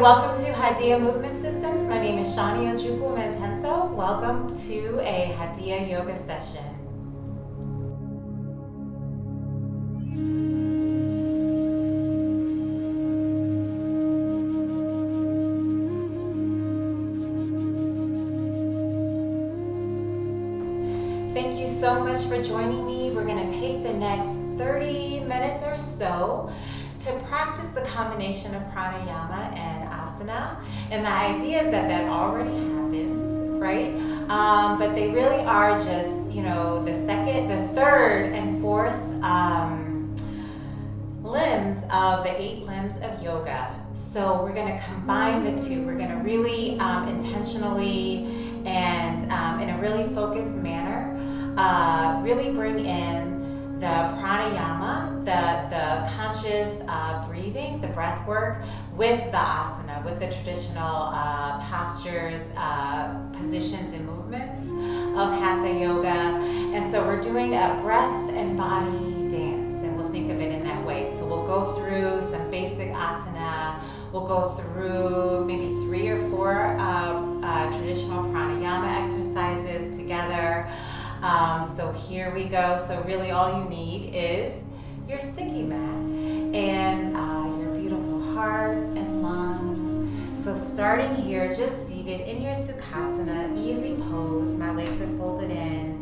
welcome to Hadiya Movement Systems. My name is Shani Ojukwu Mantenso. Welcome to a Hadiya yoga session. Thank you so much for joining me. We're going to take the next 30 minutes or so to practice the combination of pranayama and asana. And the idea is that that already happens, right? But they really are just, the second, the third, and fourth limbs of the 8 limbs of yoga. So we're going to combine the two. We're going to really intentionally and in a really focused manner really bring in the pranayama, the conscious breathing, the breath work, with the asana, with the traditional postures, positions, and movements of hatha yoga. And so we're doing a breath and body dance, and we'll think of it in that way. So we'll go through some basic asana. We'll go through maybe 3 or 4 traditional pranayama exercises together. So here we go. So really all you need is your sticky mat and your beautiful heart and lungs. So starting here, just seated in your Sukhasana, easy pose. My legs are folded in.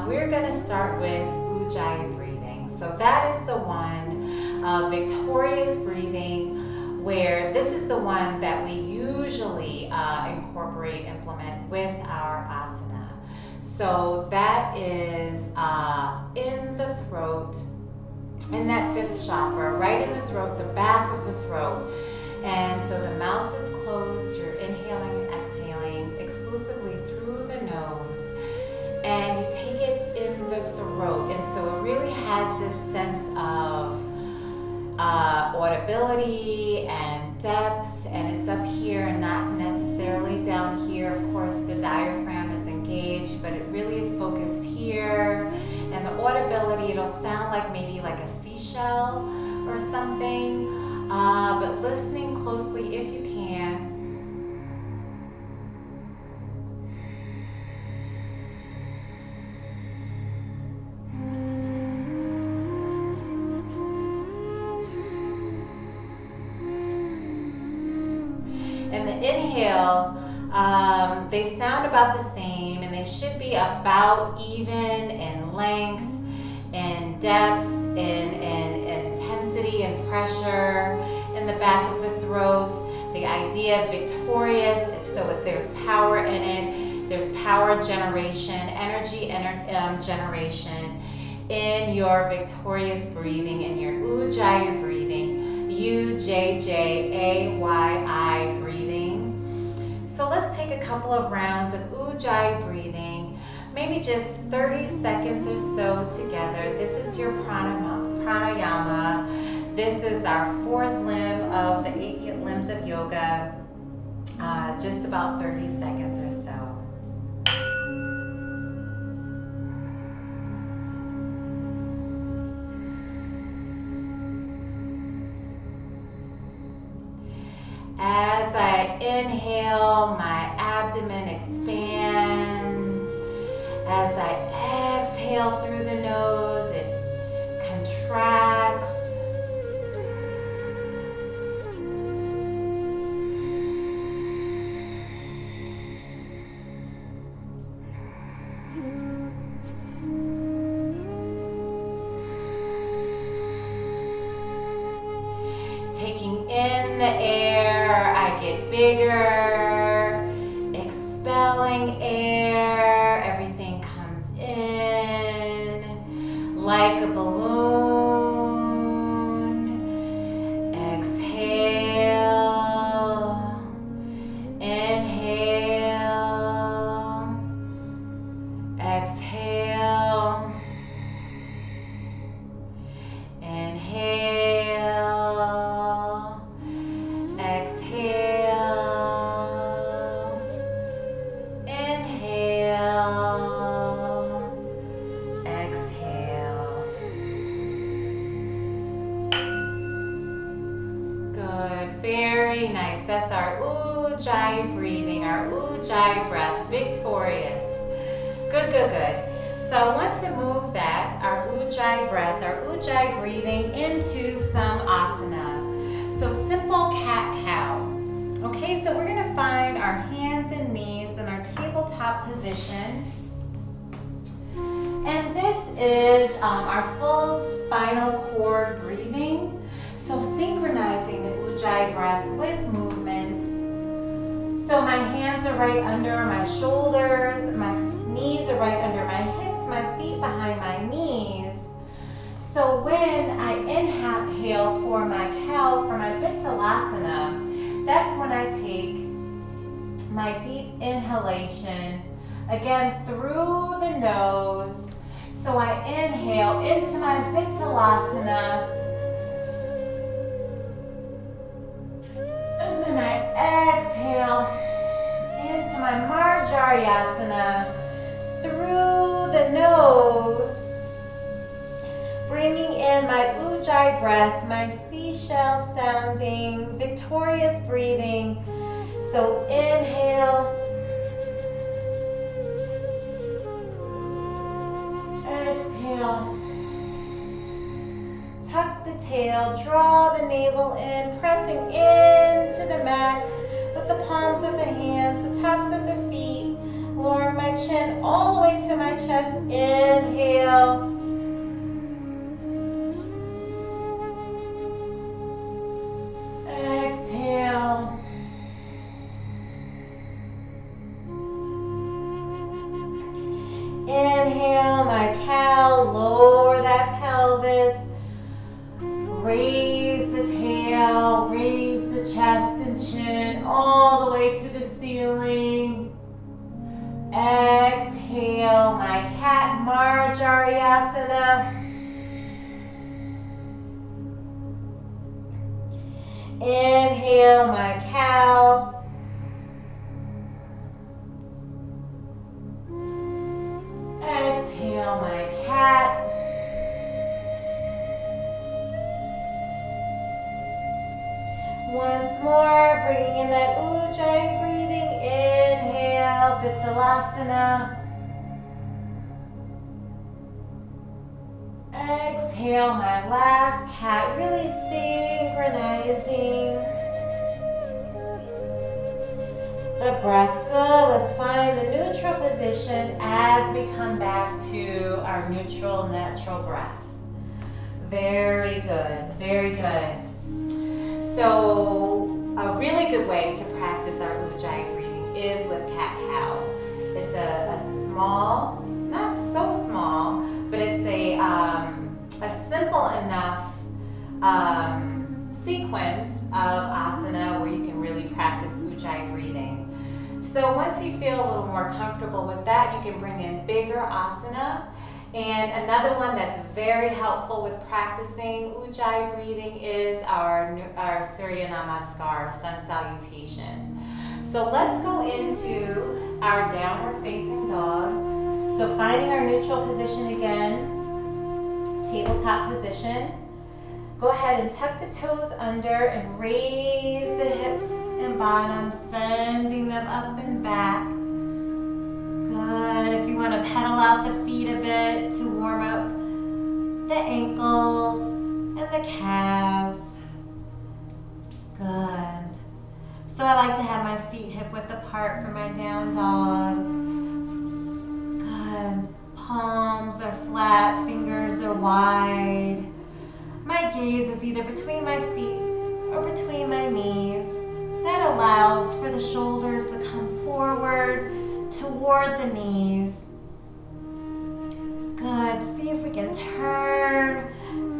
We're going to start with Ujjayi breathing. So that is the one, victorious breathing, where this is the one that we usually implement with our asana. So that is in the throat, in that 5th chakra, right in the throat, the back of the throat. And so the mouth is closed, you're inhaling and exhaling exclusively through the nose. And you take it in the throat. And so it really has this sense of audibility and depth, and it's up here and not necessarily down here. Of course, the diaphragm is engaged, but it really is focused here. And the audibility, it'll sound like maybe like a seashell or something, but listening closely if you can. And the inhale, they sound about the same, and they should be about even in length, in depth, in intensity and pressure in the back of the throat. The idea of victorious, so there's power in it. There's power generation, energy generation in your victorious breathing, in your Ujjayi breathing. Ujjayi breathing. So let's take a couple of rounds of Ujjayi breathing, maybe just 30 seconds or so together. This is your pranayama. This is our 4th limb of the 8 limbs of yoga. Just about 30 seconds or so. As I inhale, my abdomen expands. As I exhale through the nose, it contracts. Taking in the air, I get bigger, expelling air, everything comes in like a balloon. Exhale, inhale, exhale, inhale, exhale, inhale, exhale. Good, very nice. access our Ujjayi breathing, our Ujjayi breath, victorious. Good, good, good. So I want to move that, our Ujjayi breath, our Ujjayi breathing into some asana. So simple cat-cow. Okay, so we're going to find our hands and knees in our tabletop position. And this is our full spinal cord breathing. So synchronizing the Ujjayi breath with movement. So my hands are right under my shoulders, my knees are right under my hips, my feet behind my knees. So when I inhale for my cow, for my Bitilasana, that's when I take my deep inhalation, again through the nose. So I inhale into my Bitilasana, and then I exhale into my Marjaryasana through the nose, bringing in my Ujjayi breath, my seashell sounding, victorious breathing. So inhale, exhale, tuck the tail, draw the navel in, pressing into the mat with the palms of the hands, the tops of the feet, lowering my chin all the way to my chest. Inhale. Exhale. Inhale, my cow, lower that pelvis, raise the tail, raise the chest and chin all the way to the ceiling. Exhale, my cat Marjaryasana. Inhale, my cow. Exhale, my cat. Once more, bringing in that Ujjayi breathing. Inhale, Bitilasana. Exhale, my last cat, really synchronizing the breath. Good. Let's find the neutral position as we come back to our neutral, natural breath. Very good. Very good. So a really good way to practice our Ujjayi breathing is with cat-cow. It's a small, not so small, but it's a simple enough sequence of asana where you can really practice Ujjayi breathing. So once you feel a little more comfortable with that, you can bring in bigger asana. And another one that's very helpful with practicing Ujjayi breathing is our Surya Namaskar, sun salutation. So let's go into our downward facing dog. So finding our neutral position again, tabletop position. Go ahead and tuck the toes under and raise the hips and bottom, sending them up and back. Good. If you want to pedal out the feet a bit to warm up the ankles and the calves. Good. So I like to have my feet hip width apart for my down dog. Good. Palms are flat, fingers are wide. My gaze is either between my feet or between my knees. That allows for the shoulders to come forward toward the knees. Good. See if we can turn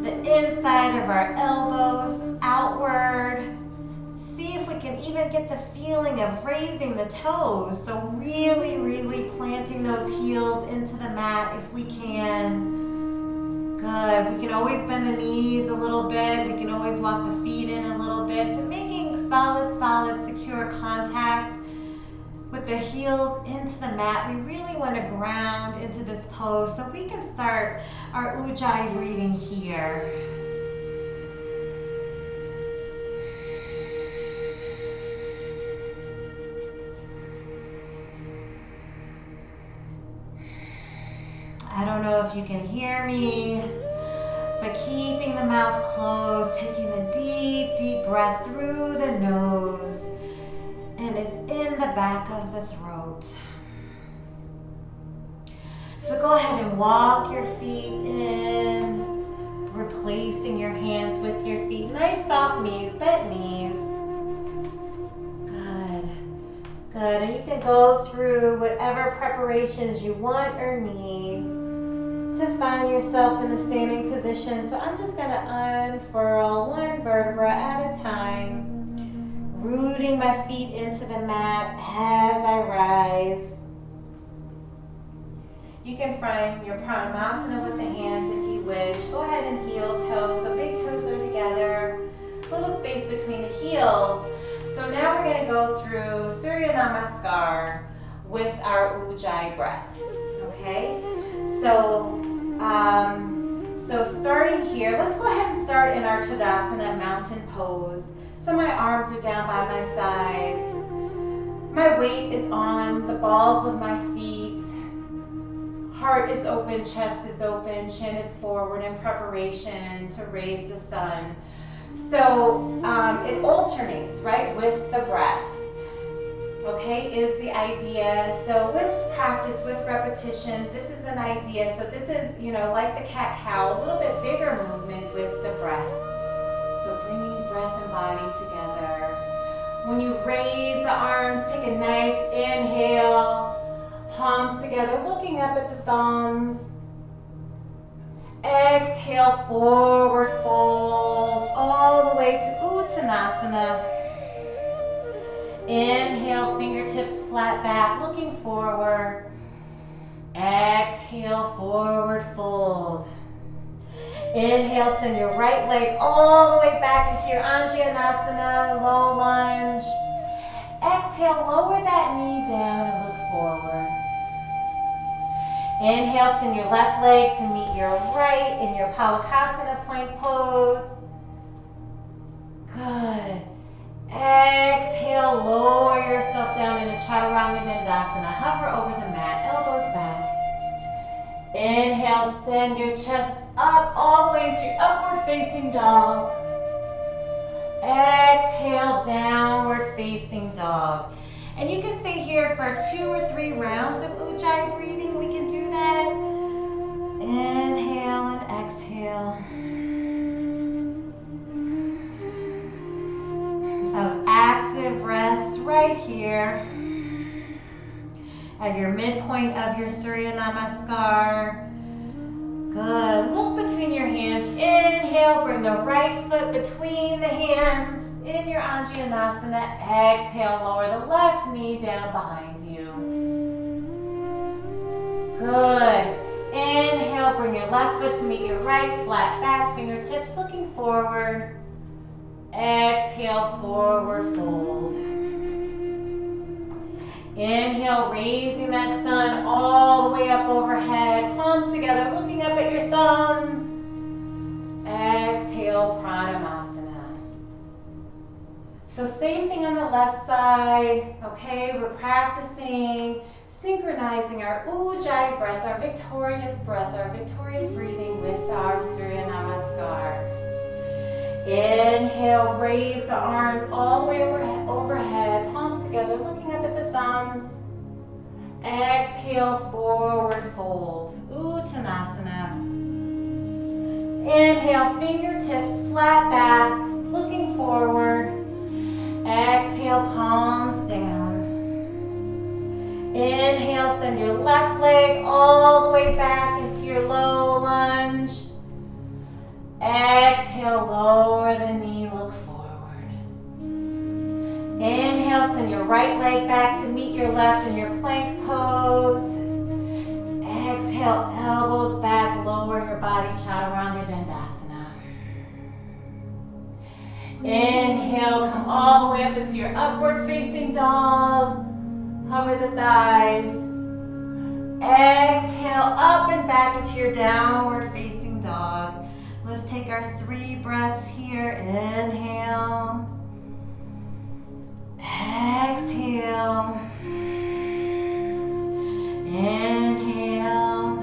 the inside of our elbows outward. See if we can even get the feeling of raising the toes. So really, really planting those heels into the mat if we can. Good. We can always bend the knees a little bit. We can always walk the feet in a little bit, but making solid, secure contact with the heels into the mat. We really want to ground into this pose so we can start our Ujjayi breathing here. I don't know if you can hear me, but keeping the mouth closed, taking a deep, deep breath through the nose, and it's in the back of the throat. So go ahead and walk your feet in, replacing your hands with your feet. Nice soft knees, bent knees. Good. Good. And you can go through whatever preparations you want or need to find yourself in the standing position. So I'm just going to unfurl one vertebra at a time, rooting my feet into the mat as I rise. You can find your Pranayama with the hands if you wish. Go ahead and heel toe. So big toes are together. Little space between the heels. So now we're going to go through Surya Namaskar with our Ujjayi breath. Okay? So starting here, let's go ahead and start in our Tadasana mountain pose. So my arms are down by my sides. My weight is on the balls of my feet. Heart is open, chest is open, chin is forward in preparation to raise the sun. So it alternates, right, with the breath. Okay, is the idea. So with practice, with repetition, this is an idea. So this is, like the cat-cow, a little bit bigger movement with the breath. So bringing breath and body together. When you raise the arms, take a nice inhale. Palms together, looking up at the thumbs. Exhale, forward fold, all the way to Uttanasana. Inhale, fingertips flat back, looking forward. Exhale, forward fold. Inhale, send your right leg all the way back into your Marjaryasana, low lunge. Exhale, lower that knee down and look forward. Inhale, send your left leg to meet your right in your Palakasana plank pose. Good. Exhale, lower yourself down into Chaturanga-Dandasana. Hover over the mat, elbows back. Inhale, send your chest up all the way into your upward facing dog. Exhale, downward facing dog. And you can stay here for 2 or 3 rounds of Ujjayi breathing. We can do that. Inhale and exhale. Of active rest right here at your midpoint of your Surya Namaskar. Good. Look between your hands. Inhale, bring the right foot between the hands in your Anjaneyasana. Exhale, lower the left knee down behind you. Good. Inhale, bring your left foot to meet your right, flat back, fingertips looking forward. Exhale, forward fold. Inhale, raising that sun all the way up overhead. Palms together, looking up at your thumbs. Exhale, Pranayama. So same thing on the left side. Okay, we're practicing synchronizing our Ujjayi breath, our victorious breathing with our Surya Namaskar. Inhale, raise the arms all the way overhead, palms together, looking up at the thumbs. Exhale, forward fold, Uttanasana. Inhale, fingertips flat back, looking forward. Exhale, palms down. Inhale, send your left leg all the way back into your low lunge. Exhale, lower the knee, look forward. Inhale, send your right leg back to meet your left in your plank pose. Exhale, elbows back, lower your body, Chaturanga-Dandasana. Inhale, come all the way up into your upward facing dog. Hover the thighs. Exhale, up and back into your downward facing dog. Let's take our 3 breaths here. Inhale. Exhale. Inhale.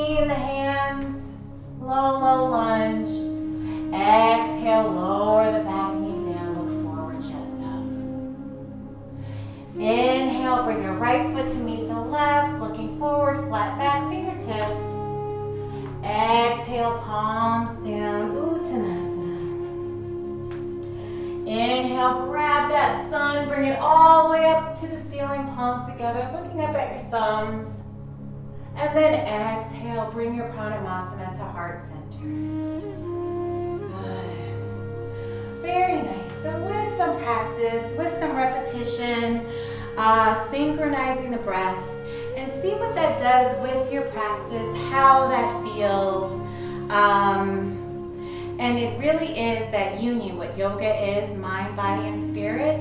between the hands, low, low lunge. Exhale, lower the back knee down, look forward, chest up. Inhale, bring your right foot to meet the left, looking forward, flat back, fingertips. Exhale, palms down, Uttanasana. Inhale, grab that sun, bring it all the way up to the ceiling, palms together, looking up at your thumbs. And then exhale, bring your Pranayama to heart center. Good. Very nice. So with some practice, with some repetition, synchronizing the breath, and see what that does with your practice, how that feels. And it really is that union. What yoga is, mind, body, and spirit.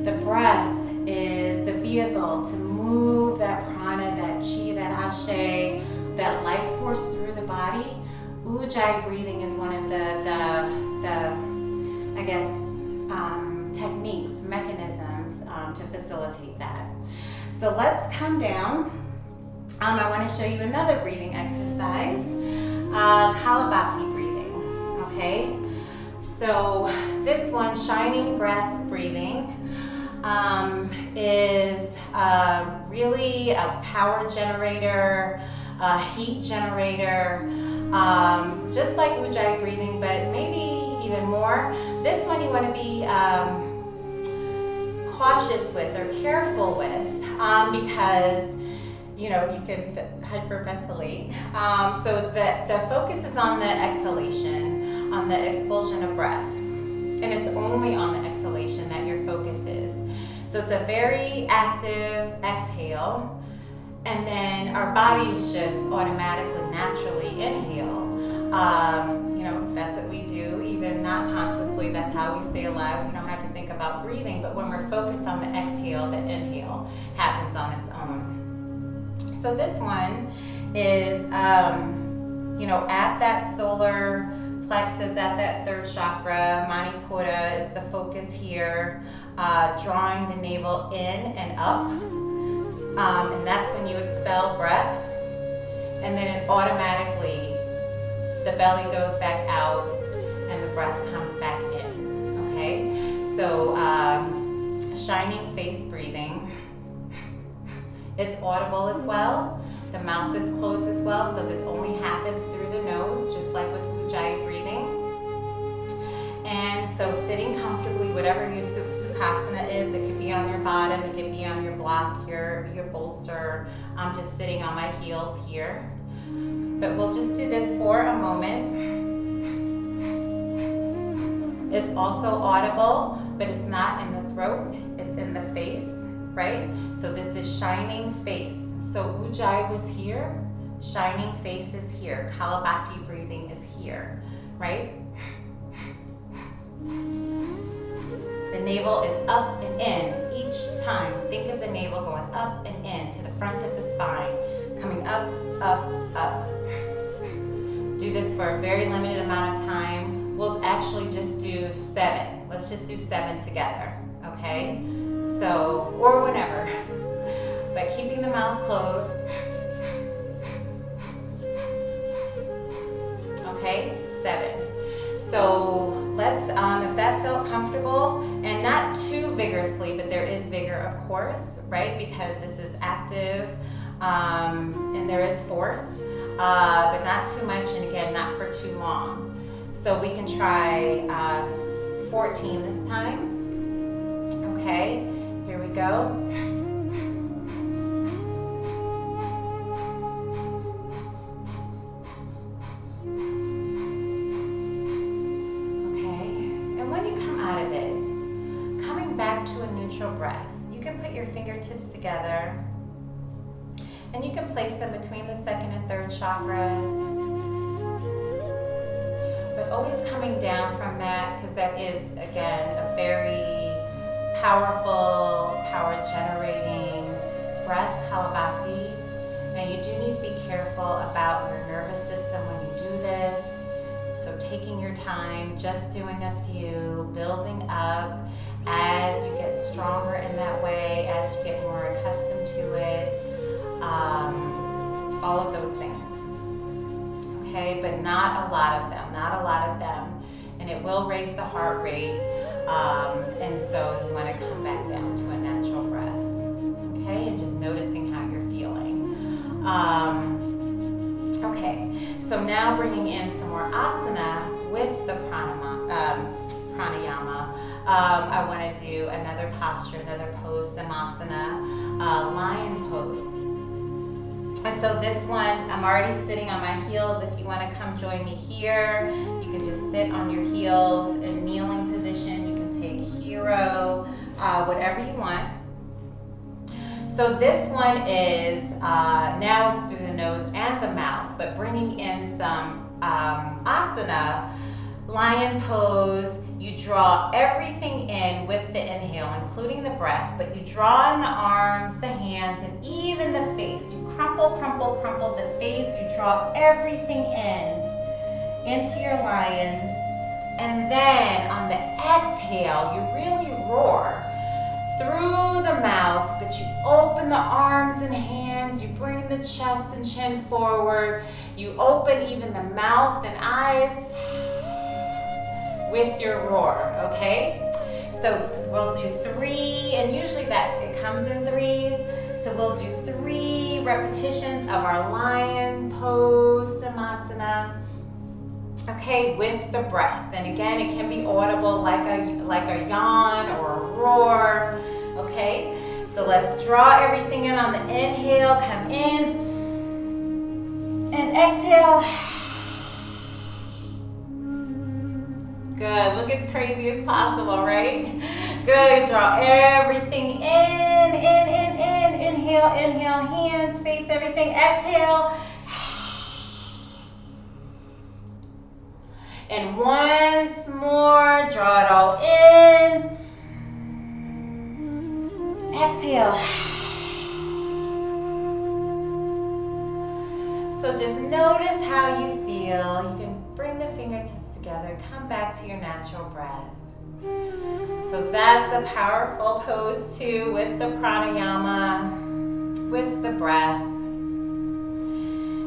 The breath is the vehicle to move that prana, that chi, that ashe, that life force through the body. Ujjayi breathing is one of the techniques, mechanisms to facilitate that. So let's come down. I want to show you another breathing exercise, Kapalabhati breathing, okay? So this one, shining breath breathing, is really a power generator, a heat generator, just like Ujjayi breathing, but maybe even more. This one you want to be cautious with or careful with because you can hyperventilate. So the focus is on the exhalation, on the expulsion of breath. And it's only on the exhalation that your focus is. So it's a very active exhale. And then our bodies just automatically, naturally inhale. That's what we do, even not consciously. That's how we stay alive. We don't have to think about breathing. But when we're focused on the exhale, the inhale happens on its own. So this one is, at that solar plexus, at that third chakra. Manipura is the focus here, drawing the navel in and up. And that's when you expel breath. And then it automatically, the belly goes back out and the breath comes back in, okay? So shining face breathing. It's audible as well. The mouth is closed as well, so this only happens through the nose, just like with Ujjayi breathing. And so sitting comfortably, whatever your sukhasana is, it could be on your bottom, it could be on your block, your bolster. I'm just sitting on my heels here. But we'll just do this for a moment. It's also audible, but it's not in the throat, it's in the face, right? So this is shining face. So Ujjayi was here, shining face is here. Kapalabhati breathing is here, right? The navel is up and in each time. Think of the navel going up and in to the front of the spine, coming up, up, up. Do this for a very limited amount of time. We'll actually just do 7. Let's just do 7 together, okay? So, or whenever. But keeping the mouth closed. Okay, 7. So let's, if that felt comfortable, and not too vigorously, but there is vigor, of course, right? Because this is active, and there is force, but not too much, and again, not for too long. So we can try 14 this time. Okay, here we go. Breath. You can put your fingertips together and you can place them between the second and third chakras, but always coming down from that, because that is, again, a very powerful, power generating breath, Kapalabhati. And you do need to be careful about your nervous system when you do this. So taking your time, just doing a few, building up. As you get stronger in that way, as you get more accustomed to it, all of those things. okay? But not a lot of them, not a lot of them. And it will raise the heart rate. And so you want to come back down to a natural breath, okay? And just noticing how you're feeling. Okay, so now bringing in some more asana with the pranayama. I want to do another posture, another pose, samasana, lion pose. And so this one, I'm already sitting on my heels. If you want to come join me here, you can just sit on your heels in kneeling position. You can take hero, whatever you want. So this one is, now it's through the nose and the mouth, but bringing in some asana, lion pose. You draw everything in with the inhale, including the breath, but you draw in the arms, the hands, and even the face. You crumple, crumple, crumple the face. You draw everything into your lion. And then on the exhale, you really roar through the mouth, but you open the arms and hands. You bring the chest and chin forward. You open even the mouth and eyes with your roar, okay? So we'll do 3, and usually it comes in 3s. So we'll do 3 repetitions of our lion pose, samasana, okay, with the breath. And again, it can be audible like a yawn or a roar, okay? So let's draw everything in on the inhale, come in, and exhale. Good, look as crazy as possible, right? Good, draw everything in, inhale, inhale, hands, face everything, exhale. And once more, draw it all in. Exhale. So just notice how you feel. You can bring the fingertips together, come back to your natural breath. So that's a powerful pose too, with the pranayama, with the breath.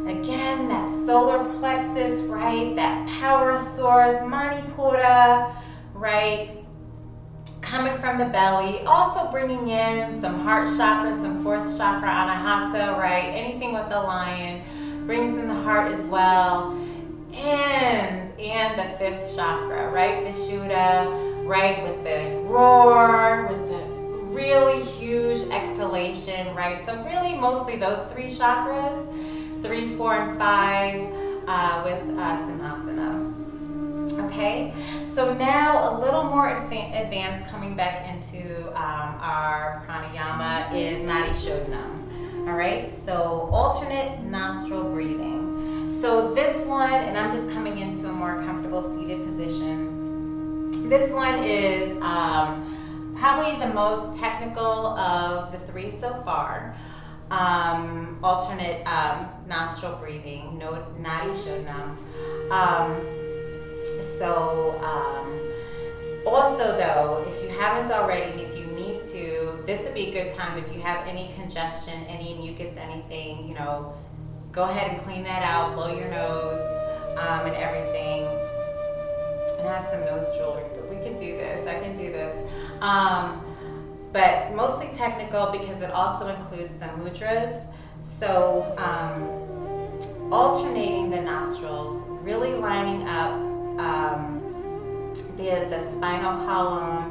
Again, that solar plexus, right? That power source, manipura, right? Coming from the belly. Also bringing in some heart chakra, some 4th chakra, anahata, right? Anything with the lion brings in the heart as well. And the 5th chakra, right? Vishuddha, right? With the roar, with the really huge exhalation, right? So really mostly those 3 chakras, 3, 4, and 5 with Simhasana. Okay, so now a little more advanced, coming back into our pranayama, is Nadi Shodhanam. All right, so alternate nostril breathing. So this one, and I'm just coming into a more comfortable seated position. This one is probably the most technical of the 3 so far. Alternate nostril breathing, Nadi Shodhanam. Also though, if you haven't already, and if you need to, this would be a good time. If you have any congestion, any mucus, anything, you know, go ahead and clean that out, blow your nose, and everything. And I have some nose jewelry, but we can do this, I can do this. But mostly technical because it also includes some mudras. So alternating the nostrils, really lining up the spinal column,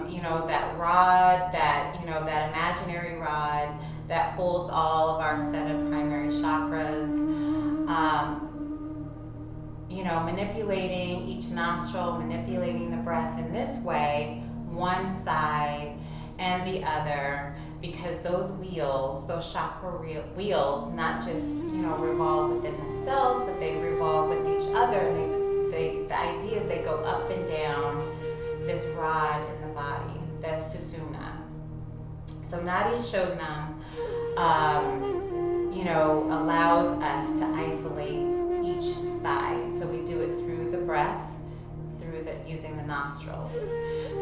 you know, that rod, that imaginary rod that holds all of our 7 primary chakras. You know, manipulating each nostril, manipulating the breath in this way, one side and the other, because those wheels, those chakra wheels, not just, you know, revolve within themselves, but they revolve with each other. The idea is they go up and down this rod in the body, the Susumna. So Nadi Shodhanam, you know, allows us to isolate each side. So we do it through the breath, using the nostrils.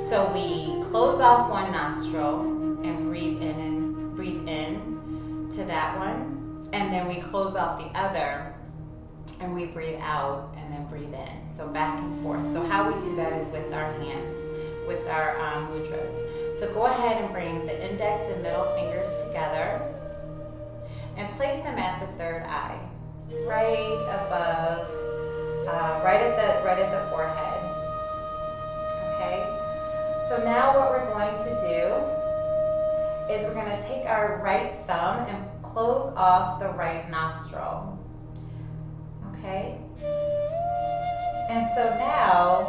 So we close off one nostril and breathe in to that one, and then we close off the other and we breathe out and then breathe in. So back and forth. So how we do that is with our hands, with our mudras. So go ahead and bring the index and middle fingers together and place them at the third eye, right above, right at the forehead. Okay. So now what we're going to do is we're going to take our right thumb and close off the right nostril. Okay? And so now,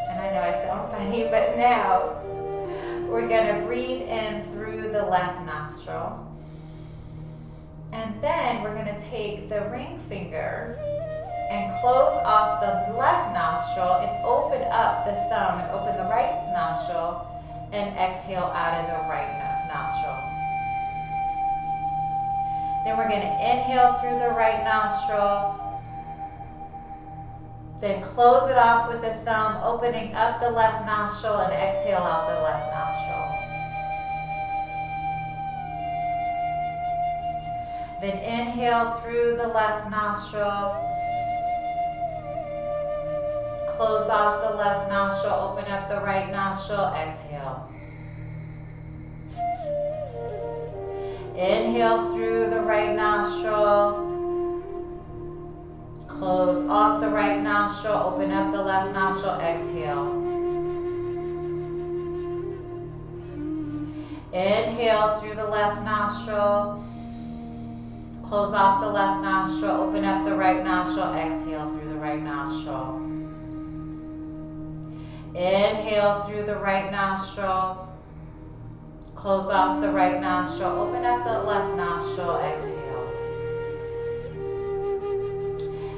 and I know I sound funny, but now we're going to breathe in through the left nostril. And then we're going to take the ring finger and close off the left nostril and open up the thumb and open the right nostril and exhale out of the right nostril. Then we're going to inhale through the right nostril. Then close it off with the thumb, opening up the left nostril and exhale out the left nostril. Then inhale through the left nostril. Close off the left nostril, open up the right nostril, exhale. Inhale through the right nostril. Close off the right nostril, open up the left nostril, exhale. Inhale through the left nostril. Close off the left nostril, open up the right nostril, exhale through the right nostril. Inhale through the right nostril. Close off the right nostril, open up the left nostril, exhale.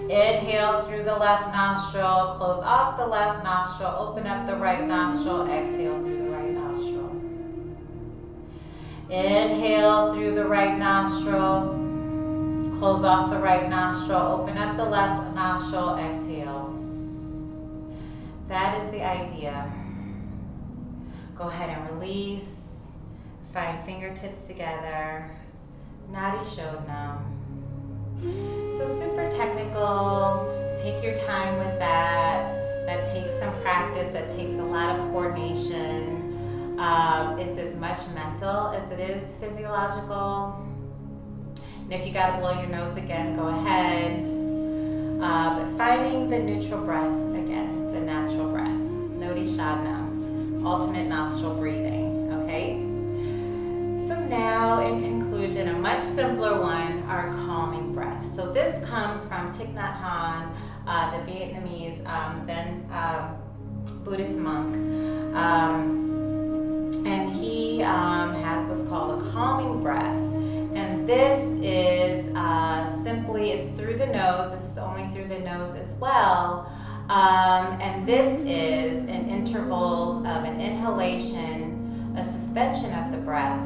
Inhale through the left nostril, close off the left nostril, open up the right nostril, exhale through the right nostril. Inhale through the right nostril, close off the right nostril, open up the left nostril, exhale. That is the idea. Go ahead and release, find fingertips together, Nadi Shodhana. So super technical, take your time with that. That takes some practice, that takes a lot of coordination. It's as much mental as it is physiological. And if you gotta blow your nose again, go ahead. But finding the neutral breath again, the natural breath. Nodi Shodhana, alternate nostril breathing, okay? So now, in conclusion, a much simpler one, our calming breath. So this comes from Thich Nhat Hanh, the Vietnamese Zen Buddhist monk. And he has what's called a calming breath. And this is simply, it's through the nose. This is only through the nose as well. And this is in intervals of an inhalation, a suspension of the breath,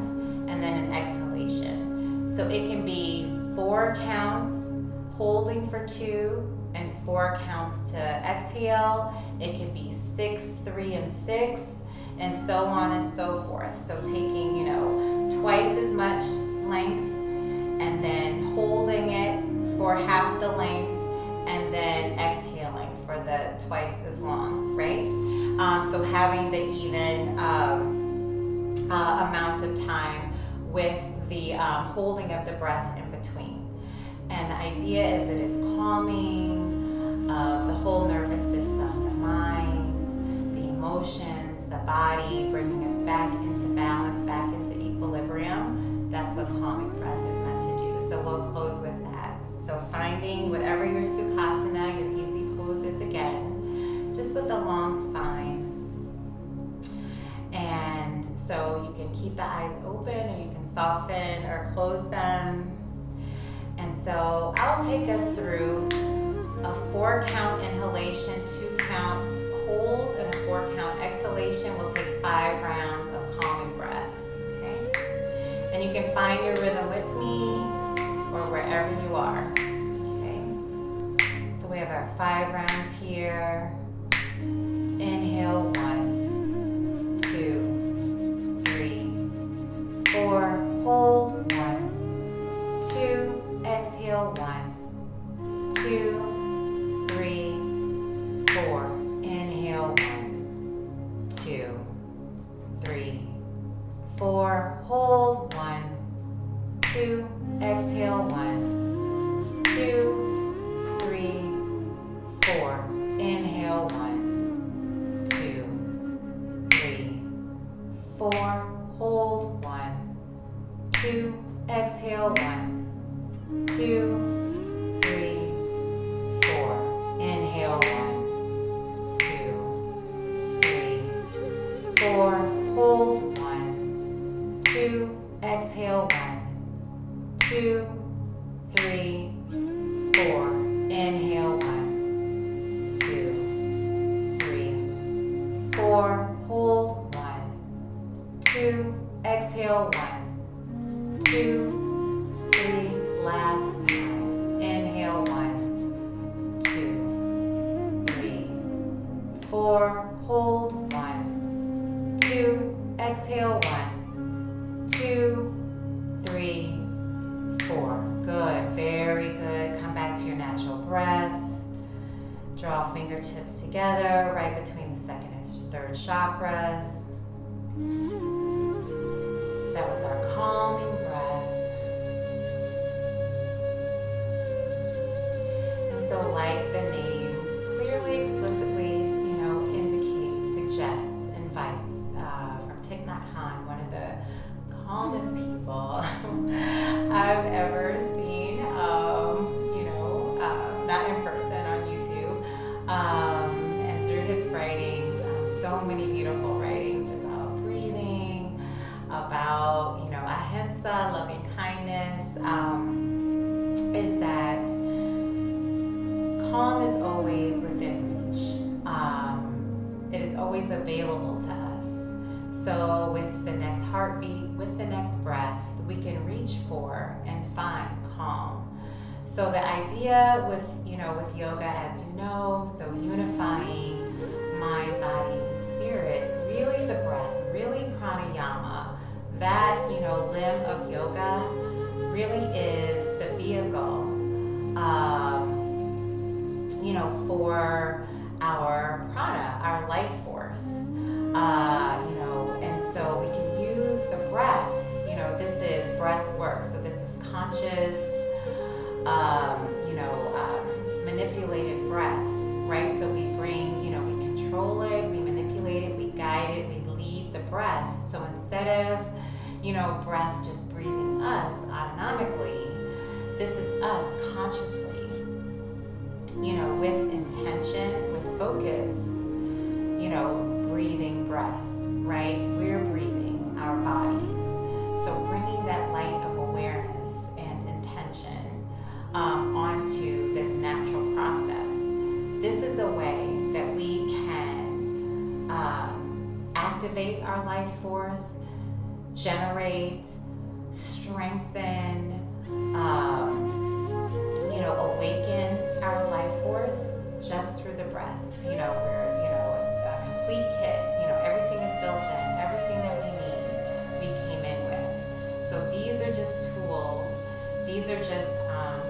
and then an exhalation. So it can be 4 counts, holding for 2, and 4 counts to exhale. It could be 6, 3, and 6, and so on and so forth. So taking, twice as much length, and then holding it for half the length, and then exhaling for the twice as long, right? So having the even amount of time with the holding of the breath in between. And the idea is it is calming of the whole nervous system, the mind, the emotions, the body, bringing us back into balance, back into equilibrium. That's what calming breath is meant to do. So we'll close with that. So finding whatever your Sukhasana, your easy pose is again, just with a long spine. And so you can keep the eyes open, or you can soften or close them. And so I'll take us through a 4-count inhalation, 2-count hold, and a 4-count exhalation. We'll take 5 rounds of calming breath, okay? And you can find your rhythm with me or wherever you are, okay? So we have our 5 rounds here. Inhale, 1, 2, 3, 4. Hold, 1, 2. Exhale, 1, 2. 4, hold, 1, 2, exhale, 1, 2, 3, 4. Good, very good. Come back to your natural breath. Draw fingertips together right between the second and third chakras. That was our calming breath. And so like the name clearly, explicitly, indicates, suggests, invites, from Thich Nhat Hanh, one of the calmest people I've ever seen, not in person, on YouTube, and through his writings, so many beautiful writings about breathing, about, ahimsa, loving kindness, is that calm is always within reach. It is always available to us. So with the next heartbeat, with the next breath, we can reach for and find calm. So the idea with yoga, as you know, so unifying mind, body, and spirit, really the breath, really pranayama, that, limb of yoga really is the vehicle, for our prana, our life force, and so we can use the breath, this is breath work, so this is conscious, manipulated breath, right? So we bring, we control it, we manipulate it, we guide it, we lead the breath. So instead of, breath just breathing us autonomically, this is us consciously, with intention, with focus, breathing breath, right? We're breathing our bodies. So bringing that light of awareness and intention onto this natural process. This is a way that we can activate our life force, generate, strengthen, awaken our life force just through the breath. We're, a complete kit. Everything is built in. Everything that we need, we came in with. So these are just tools. These are just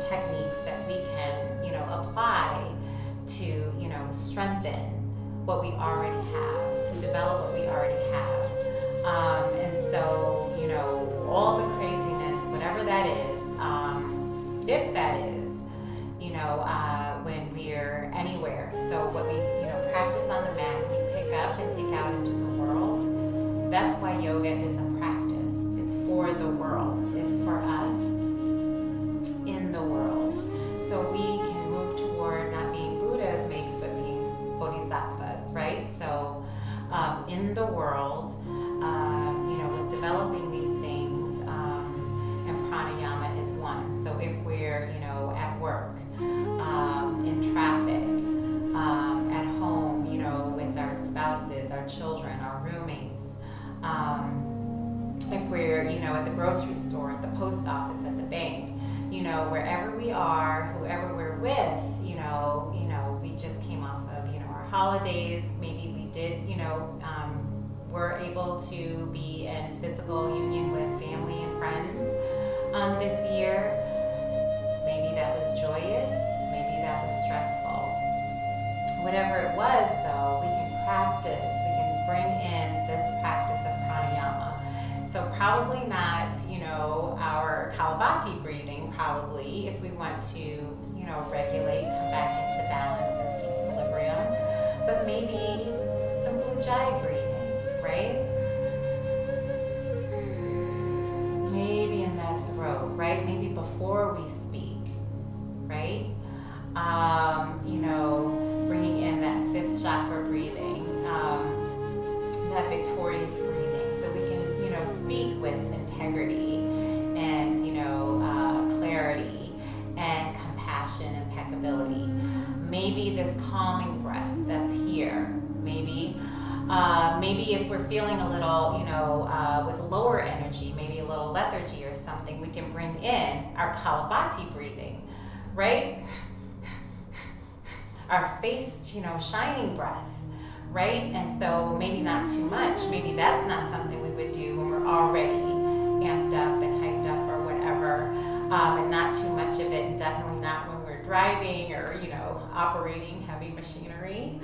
techniques that we can, apply to, strengthen what we already have, to develop what we already have. And so, all the craziness, whatever that is, if that is, when we're anywhere. So what we, practice on the mat, we pick up and take out into the world. That's why yoga is a practice. It's for the world. It's for us in the world. So we can move toward not being Buddhas maybe, but being Bodhisattvas, right? So in the world, with developing these things, and pranayama is one. So if we're, at work, in traffic, at home, with our spouses, our children, our roommates, if we're, at the grocery store, at the post office, at the bank, wherever we are, whoever we're with, we just came off of, our holidays. Maybe we did, we're able to be in physical union with family and friends this year. Maybe that was joyous. Maybe that was stressful. Whatever it was, though, we can practice. We can bring in this practice of pranayama. So probably not, our Kapalabhati breathing, probably, if we want to, regulate, come back into balance and equilibrium. But maybe some Ujjayi breathing, right? Maybe in that throat, right? Maybe before we speak, right? Bringing in that fifth chakra breathing, that victorious breathing, so we can, speak with integrity and, clarity and compassion, impeccability. Maybe this calming breath that's here. Maybe if we're feeling a little, with lower energy, maybe a little lethargy or something, we can bring in our Kapalabhati breathing, right? Our face, shining breath, right? And so maybe not too much. Maybe that's not something we would do when we're already amped up and hyped up or whatever, and not too much of it, and definitely not when we're driving or, you know, operating heavy machinery,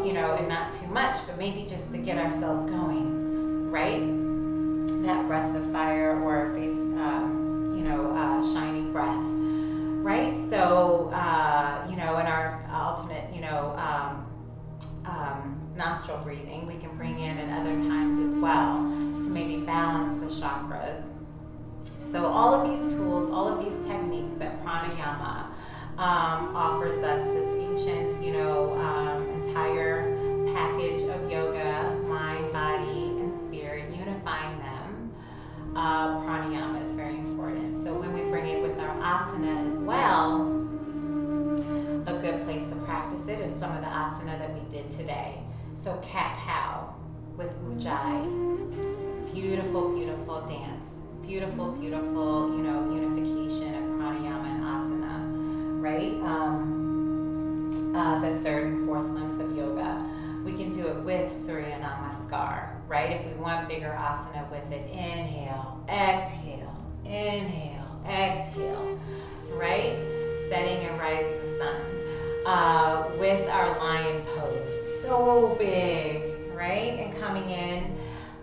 you know, and not too much, but maybe just to get ourselves going, right? That breath of fire or face, you know, shining breath, right? So, you know, in our alternate, you know, nostril breathing, we can bring in at other times as well to maybe balance the chakras. So all of these tools, all of these techniques that pranayama offers us, this ancient, you know, entire package of yoga, mind, body, and spirit, unifying them, pranayama is very important. So when we bring it with our asana as well, a good place to practice it is some of the asana that we did today. So cat-cow with Ujjayi, beautiful, beautiful dance, beautiful, beautiful, you know, unification of pranayama and asana, right? The third and fourth limbs of yoga. We can do it with Surya Namaskar, right? If we want bigger asana with it, inhale, exhale, inhale, exhale, right? Setting and rising the sun. With our lion pose, so big, right? And coming in,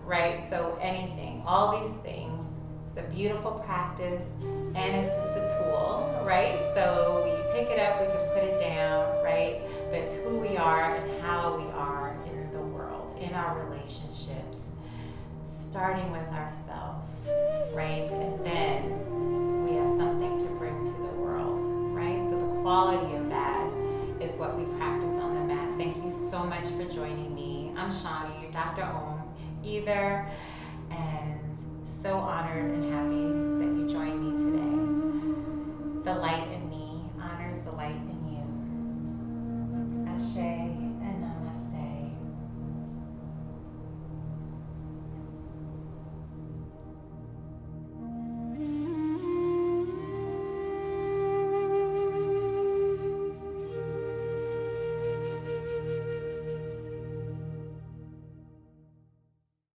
right? So anything, all these things, it's a beautiful practice, and it's just a tool, right? So we pick it up, we can put it down, right? But it's who we are and how we are in the world, in our relationships, starting with ourselves, right? And then we have something to bring to the world, right? So the quality of that is what we practice on the mat. Thank you so much for joining me. I'm Shawnee, Dr. Om, either, and so honored and happy that you joined me today. The light in me honors the light in you. Ashe.